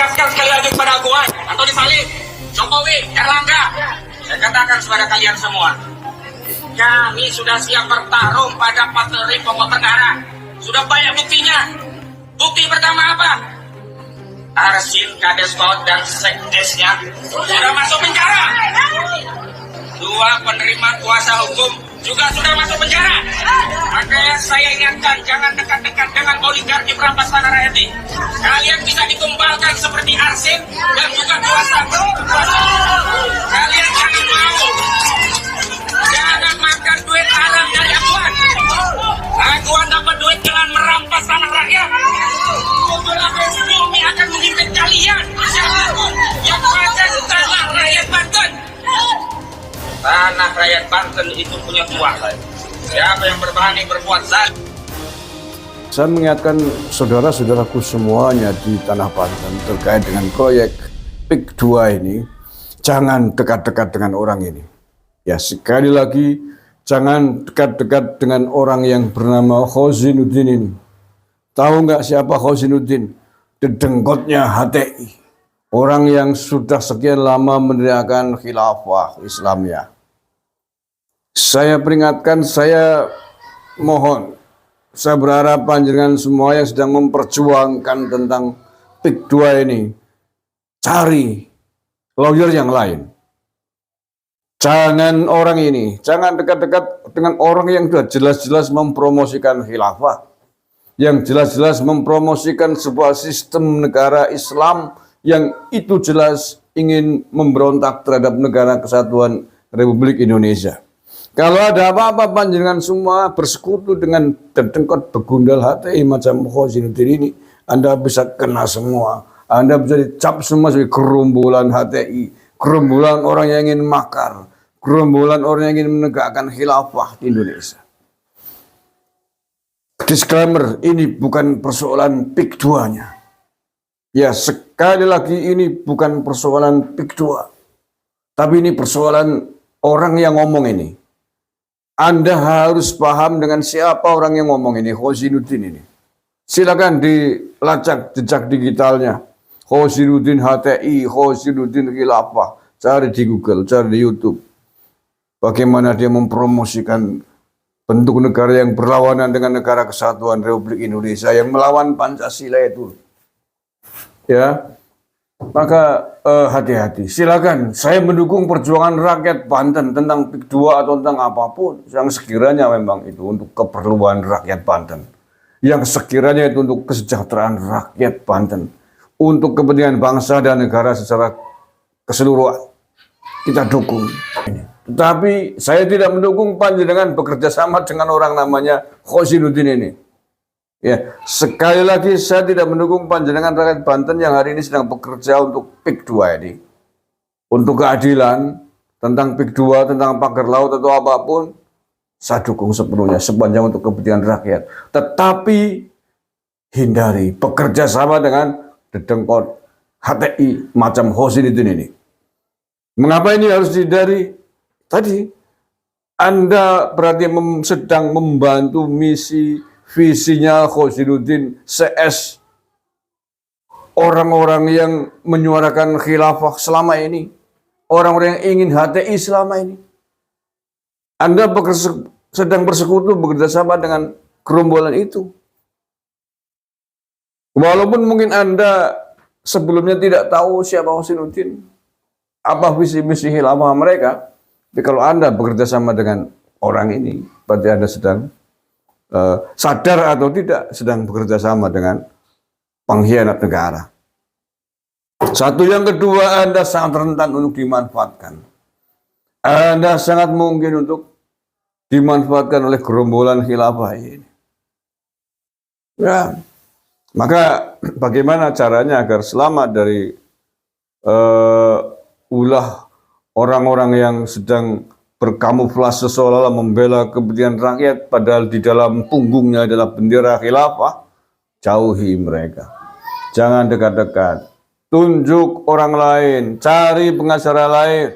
tegaskan sekali lagi kepada Puan, Antoni Salim, Jokowi, Erlangga. Saya katakan kepada kalian semua, kami sudah siap bertarung pada materi pokok perkara. Sudah banyak buktinya. Bukti pertama apa? Arsin, Kadespot, dan Sekdesnya sudah masuk penjara. Dua penerima kuasa hukum juga sudah masuk penjara. Makanya saya ingatkan, jangan dekat-dekat dengan oligarki perampas tanah rakyat ini. Kalian bisa ditumbalkan seperti Arsin dan juga kuasa hukum. Kalian jangan mau. Jangan makan duit haram dari Aguan. Aguan dapat duit dengan merampas tanah rakyat. Bumi akan menghimpit kalian. Siapapun yang makan tanah rakyat Banten. Tanah rakyat Banten itu punya kuasa. Siapa yang berani berbuat zalim? Saya mengingatkan saudara-saudaraku semuanya di tanah Banten terkait dengan proyek PIK 2 ini, jangan dekat-dekat dengan orang ini. Ya, sekali lagi, jangan dekat-dekat dengan orang yang bernama Khozinuddin ini. Tahu nggak siapa Khozinuddin? Dedenggotnya HTI. Orang yang sudah sekian lama meneriakan khilafah Islamiyah. Saya peringatkan, saya mohon, saya berharap panjenengan semua yang sedang memperjuangkan tentang PIK 2 ini, cari lawyer yang lain. Jangan orang ini, jangan dekat-dekat dengan orang yang sudah jelas-jelas mempromosikan khilafah, yang jelas-jelas mempromosikan sebuah sistem negara Islam yang itu jelas ingin memberontak terhadap negara kesatuan Republik Indonesia. Kalau ada apa-apa panjenengan semua bersekutu dengan dedengkot begundal HTI macam Khozinuddin ini, Anda bisa kena semua. Anda bisa dicap semua sebagai gerombolan HTI, gerombolan orang yang ingin makar, gerombolan orang yang ingin menegakkan khilafah di Indonesia. Disclaimer, ini bukan persoalan PIK 2-nya. Ya, sekali lagi ini bukan persoalan PIK 2. Tapi ini persoalan orang yang ngomong ini. Anda harus paham dengan siapa orang yang ngomong ini, Khozinuddin ini. Silakan dilacak jejak digitalnya. Khozinuddin HTI, Khozinuddin khilafah. Cari di Google, cari di YouTube. Bagaimana dia mempromosikan bentuk negara yang berlawanan dengan negara kesatuan Republik Indonesia yang melawan Pancasila itu. Ya, maka hati-hati. Silakan, saya mendukung perjuangan rakyat Banten tentang PIK 2 atau tentang apapun yang sekiranya memang itu untuk keperluan rakyat Banten. Yang sekiranya itu untuk kesejahteraan rakyat Banten. Untuk kepentingan bangsa dan negara secara keseluruhan. Kita dukung ini. Tetapi saya tidak mendukung panjenengan bekerja sama dengan orang namanya Khozinuddin ini. Ya, sekali lagi saya tidak mendukung panjenengan rakyat Banten yang hari ini sedang bekerja untuk PIK 2 ini. Untuk keadilan, tentang PIK 2, tentang pagar laut atau apapun, saya dukung sepenuhnya sepanjang untuk kepentingan rakyat. Tetapi hindari bekerja sama dengan dedengkot HTI macam Khozinuddin ini. Mengapa ini harus dihindari? Tadi Anda berarti sedang membantu misi visinya Khozinuddin CS, orang-orang yang menyuarakan khilafah selama ini, orang-orang yang ingin HTI selama ini. Anda sedang bersekutu bekerja sama dengan gerombolan itu. Walaupun mungkin Anda sebelumnya tidak tahu siapa Khozinuddin, apa visi-misi khilafah mereka, tapi kalau Anda bekerja sama dengan orang ini, berarti Anda sedang sadar atau tidak sedang bekerja sama dengan pengkhianat negara. Satu, yang kedua, Anda sangat rentan untuk dimanfaatkan. Anda sangat mungkin untuk dimanfaatkan oleh gerombolan khilafah ini. Ya, maka bagaimana caranya agar selamat dari ulah orang-orang yang sedang berkamuflase seolah-olah membela kepentingan rakyat, padahal di dalam punggungnya adalah bendera khilafah? Jauhi mereka. Jangan dekat-dekat. Tunjuk orang lain, cari pengacara lain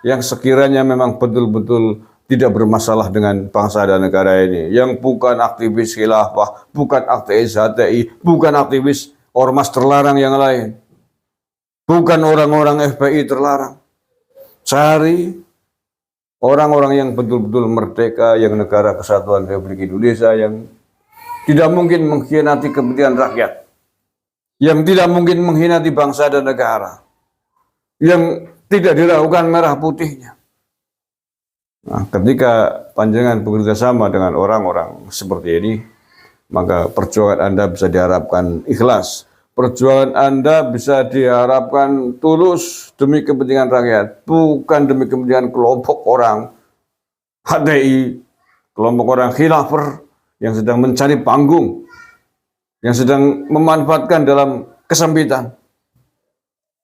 yang sekiranya memang betul-betul tidak bermasalah dengan bangsa dan negara ini, yang bukan aktivis khilafah, bukan aktivis HTI, bukan aktivis ormas terlarang yang lain. bukan orang-orang FPI terlarang. Cari orang-orang yang betul-betul merdeka, yang negara kesatuan Republik Indonesia, yang tidak mungkin mengkhianati kepentingan rakyat, yang tidak mungkin mengkhianati bangsa dan negara, yang tidak dilakukan merah putihnya. Nah, ketika panjenengan bekerja sama dengan orang-orang seperti ini, maka perjuangan Anda bisa diharapkan ikhlas. Perjuangan Anda bisa diharapkan tulus demi kepentingan rakyat, bukan demi kepentingan kelompok orang HTI, kelompok orang khilafah yang sedang mencari panggung, yang sedang memanfaatkan dalam kesempitan,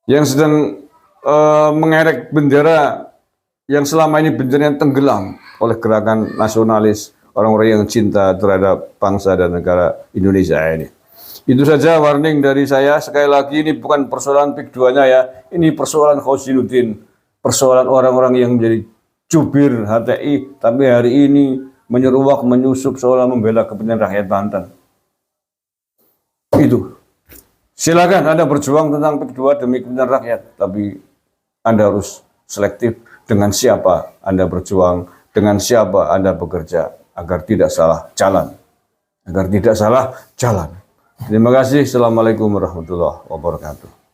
yang sedang mengerek bendera yang selama ini benderanya tenggelam oleh gerakan nasionalis, orang-orang yang cinta terhadap bangsa dan negara Indonesia ini. Itu saja warning dari saya. Sekali lagi, ini bukan persoalan PIK 2-nya ya, ini persoalan Khosinuddin, persoalan orang-orang yang menjadi jubir HTI, tapi hari ini menyeruak, menyusup seolah membela kepentingan rakyat Banten. Itu. Silakan Anda berjuang tentang PIK 2 demi kepentingan rakyat, tapi Anda harus selektif dengan siapa Anda berjuang, dengan siapa Anda bekerja, agar tidak salah jalan. Agar tidak salah jalan. Terima kasih. Assalamualaikum warahmatullahi wabarakatuh.